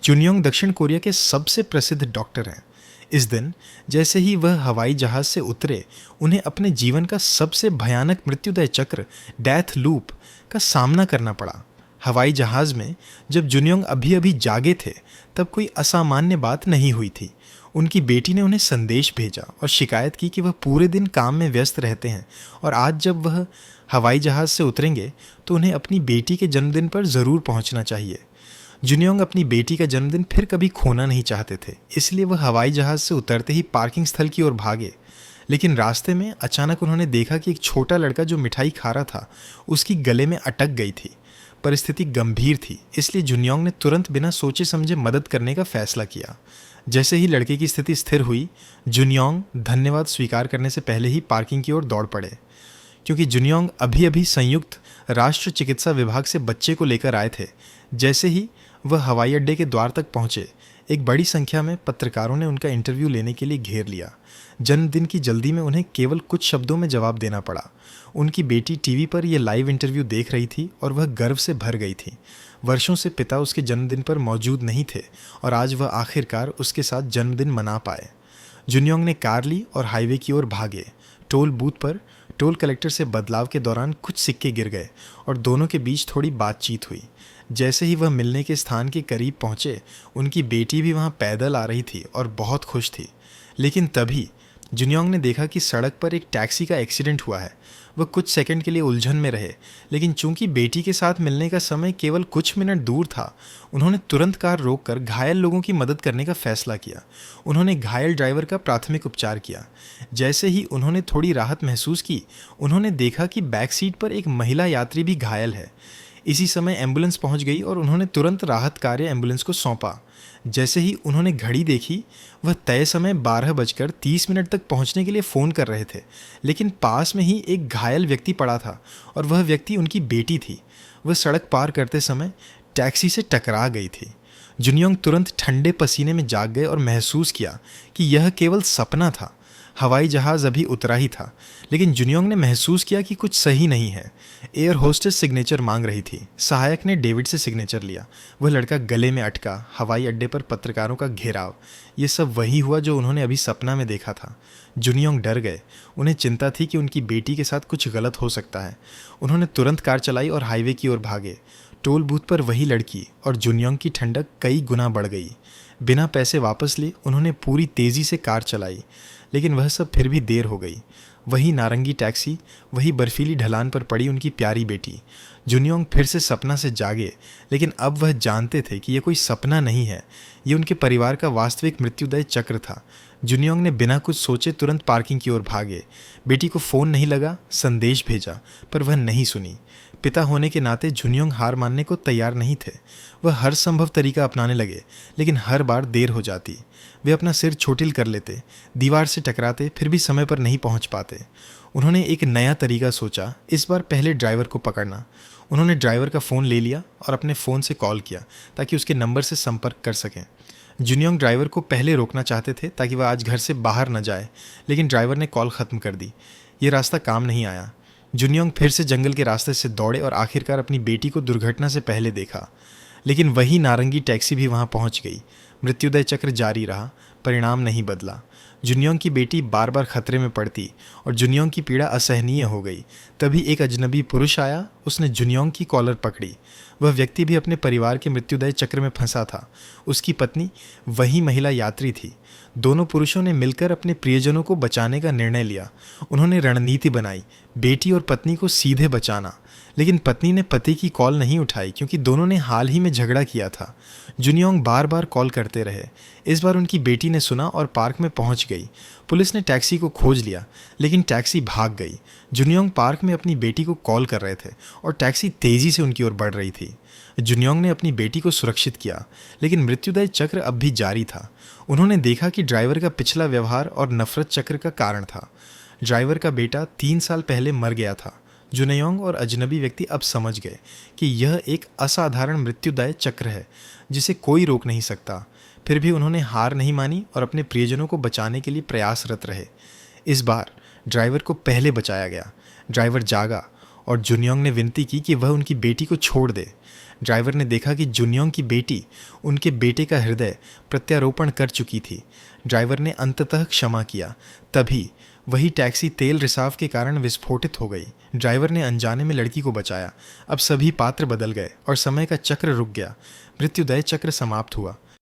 चुनयोंग दक्षिण कोरिया के सबसे प्रसिद्ध डॉक्टर हैं। इस दिन जैसे ही वह हवाई जहाज से उतरे, उन्हें अपने जीवन का सबसे भयानक मृत्युदय चक्र डेथ लूप का सामना करना पड़ा। हवाई जहाज में जब जुनयोंग अभी अभी जागे थे, तब कोई असामान्य बात नहीं हुई थी। उनकी बेटी ने उन्हें संदेश भेजा और शिकायत की कि वह पूरे दिन काम में व्यस्त रहते हैं और आज जब वह हवाई जहाज से उतरेंगे तो उन्हें अपनी बेटी के जन्मदिन पर ज़रूर पहुंचना चाहिए। जुनयोंग अपनी बेटी का जन्मदिन फिर कभी खोना नहीं चाहते थे, इसलिए वह हवाई जहाज से उतरते ही पार्किंग स्थल की ओर भागे। लेकिन रास्ते में अचानक उन्होंने देखा कि एक छोटा लड़का जो मिठाई खा रहा था, उसकी गले में अटक गई थी। परिस्थिति गंभीर थी, इसलिए जुनयोंग ने तुरंत बिना सोचे समझे मदद करने का फैसला किया। जैसे ही लड़के की स्थिति स्थिर हुई, जुनयोंग धन्यवाद स्वीकार करने से पहले ही पार्किंग की ओर दौड़ पड़े। क्योंकि जुनयोंग अभी अभी संयुक्त राष्ट्र चिकित्सा विभाग से बच्चे को लेकर आए थे। जैसे ही वह हवाई अड्डे के द्वार तक पहुंचे, एक बड़ी संख्या में पत्रकारों ने उनका इंटरव्यू लेने के लिए घेर लिया। जन्मदिन की जल्दी में उन्हें केवल कुछ शब्दों में जवाब देना पड़ा। उनकी बेटी टीवी पर यह लाइव इंटरव्यू देख रही थी और वह गर्व से भर गई थी। वर्षों से पिता उसके जन्मदिन पर मौजूद नहीं थे और आज वह आखिरकार उसके साथ जन्मदिन मना पाए। जुनयोंग ने कार ली और हाईवे की ओर भागे। टोल बूथ पर टोल कलेक्टर से बदलाव के दौरान कुछ सिक्के गिर गए और दोनों के बीच थोड़ी बातचीत हुई। जैसे ही वह मिलने के स्थान के करीब पहुंचे, उनकी बेटी भी वहां पैदल आ रही थी और बहुत खुश थी। लेकिन तभी जुनयोंग ने देखा कि सड़क पर एक टैक्सी का एक्सीडेंट हुआ है। वह कुछ सेकंड के लिए उलझन में रहे, लेकिन चूंकि बेटी के साथ मिलने का समय केवल कुछ मिनट दूर था, उन्होंने तुरंत कार रोककर घायल लोगों की मदद करने का फैसला किया। उन्होंने घायल ड्राइवर का प्राथमिक उपचार किया। जैसे ही उन्होंने थोड़ी राहत महसूस की, उन्होंने देखा कि बैक सीट पर एक महिला यात्री भी घायल है। इसी समय एम्बुलेंस पहुंच गई और उन्होंने तुरंत राहत कार्य एम्बुलेंस को सौंपा। जैसे ही उन्होंने घड़ी देखी, वह तय समय 12:30 तक पहुंचने के लिए फ़ोन कर रहे थे, लेकिन पास में ही एक घायल व्यक्ति पड़ा था और वह व्यक्ति उनकी बेटी थी। वह सड़क पार करते समय टैक्सी से टकरा गई थी। जुनयोंग तुरंत ठंडे पसीने में जाग गए और महसूस किया कि यह केवल सपना था। हवाई जहाज़ अभी उतरा ही था, लेकिन जुनयोंग ने महसूस किया कि कुछ सही नहीं है। एयर होस्टेस सिग्नेचर मांग रही थी। सहायक ने डेविड से सिग्नेचर लिया। वह लड़का गले में अटका। हवाई अड्डे पर पत्रकारों का घेराव। ये सब वही हुआ जो उन्होंने अभी सपना में देखा था। जुनयोंग डर गए। उन्हें चिंता थी कि उनकी बेटी के साथ कुछ गलत हो सकता है। उन्होंने तुरंत कार चलाई और हाईवे की ओर भागे। टोल बूथ पर वही लड़की और जुनयोंग की ठंडक कई गुना बढ़ गई। बिना पैसे वापस लिए उन्होंने पूरी तेज़ी से कार चलाई, लेकिन वह सब फिर भी देर हो गई। वही नारंगी टैक्सी, वही बर्फीली ढलान पर पड़ी उनकी प्यारी बेटी। जुनयोंग फिर से सपना से जागे, लेकिन अब वह जानते थे कि यह कोई सपना नहीं है, ये उनके परिवार का वास्तविक मृत्युदय चक्र था। जुनयोंग ने बिना कुछ सोचे तुरंत पार्किंग की ओर भागे। बेटी को फ़ोन नहीं लगा, संदेश भेजा, पर वह नहीं सुनी। पिता होने के नाते जुनयोंग हार मानने को तैयार नहीं थे। वह हर संभव तरीका अपनाने लगे, लेकिन हर बार देर हो जाती। वे अपना सिर छोटिल कर लेते, दीवार से टकराते, फिर भी समय पर नहीं पहुंच पाते। उन्होंने एक नया तरीका सोचा, इस बार पहले ड्राइवर को पकड़ना। उन्होंने ड्राइवर का फ़ोन ले लिया और अपने फ़ोन से कॉल किया ताकि उसके नंबर से संपर्क कर सकें। जुनयोंग ड्राइवर को पहले रोकना चाहते थे ताकि वह आज घर से बाहर न जाए, लेकिन ड्राइवर ने कॉल ख़त्म कर दी। ये रास्ता काम नहीं आया। जुनयोंग फिर से जंगल के रास्ते से दौड़े और आखिरकार अपनी बेटी को दुर्घटना से पहले देखा। लेकिन वही नारंगी टैक्सी भी वहां पहुंच गई। मृत्युदय चक्र जारी रहा, परिणाम नहीं बदला। जुनयोंग की बेटी बार बार खतरे में पड़ती और जुनयोंग की पीड़ा असहनीय हो गई। तभी एक अजनबी पुरुष आया। उसने जुनयोंग की कॉलर पकड़ी। वह व्यक्ति भी अपने परिवार के मृत्युदय चक्र में फंसा था। उसकी पत्नी वही महिला यात्री थी। दोनों पुरुषों ने मिलकर अपने प्रियजनों को बचाने का निर्णय लिया। उन्होंने रणनीति बनाई, बेटी और पत्नी को सीधे बचाना। लेकिन पत्नी ने पति की कॉल नहीं उठाई क्योंकि दोनों ने हाल ही में झगड़ा किया था। जुनयोंग बार बार कॉल करते रहे। इस बार उनकी बेटी ने सुना और पार्क में पहुंच गई। पुलिस ने टैक्सी को खोज लिया, लेकिन टैक्सी भाग गई। जुनयोंग पार्क में अपनी बेटी को कॉल कर रहे थे और टैक्सी तेज़ी से उनकी ओर बढ़ रही थी। जुनयोंग ने अपनी बेटी को सुरक्षित किया, लेकिन मृत्युदय चक्र अब भी जारी था। उन्होंने देखा कि ड्राइवर का पिछला व्यवहार और नफरत चक्र का कारण था। ड्राइवर का बेटा 3 साल पहले मर गया था। जुनयोंग और अजनबी व्यक्ति अब समझ गए कि यह एक असाधारण मृत्युदायक चक्र है जिसे कोई रोक नहीं सकता। फिर भी उन्होंने हार नहीं मानी और अपने प्रियजनों को बचाने के लिए प्रयासरत रहे। इस बार ड्राइवर को पहले बचाया गया। ड्राइवर जागा और जुनयोंग ने विनती की कि वह उनकी बेटी को छोड़ दे। ड्राइवर ने देखा कि जुन्योंग की बेटी उनके बेटे का हृदय प्रत्यारोपण कर चुकी थी। ड्राइवर ने अंततः क्षमा किया। तभी वही टैक्सी तेल रिसाव के कारण विस्फोटित हो गई। ड्राइवर ने अनजाने में लड़की को बचाया। अब सभी पात्र बदल गए और समय का चक्र रुक गया। मृत्युदय चक्र समाप्त हुआ।